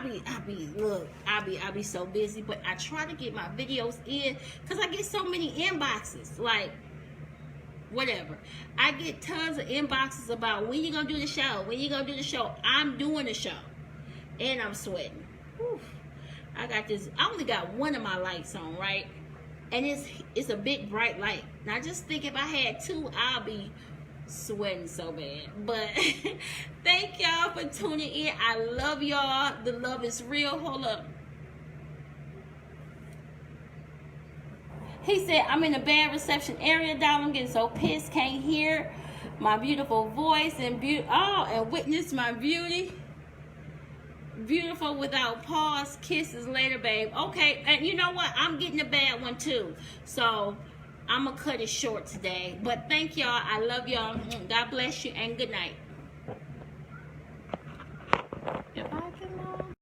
be so busy, but I try to get my videos in because I get so many inboxes, like whatever. I get tons of inboxes about when you gonna do the show. I'm doing the show and I'm sweating. Whew. I only got one of my lights on, right? And it's a big bright light. Now I just think if I had two, I'll be sweating so bad. But thank y'all for tuning in. I love y'all. The love is real. Hold up. He said, I'm in a bad reception area, down. I'm getting so pissed, can't hear. my beautiful voice and and witness my beauty. Beautiful without pause. Kisses later, babe. Okay, and you know what? I'm getting a bad one too. So I'm gonna cut it short today. But thank y'all. I love y'all. God bless you and good night. If I can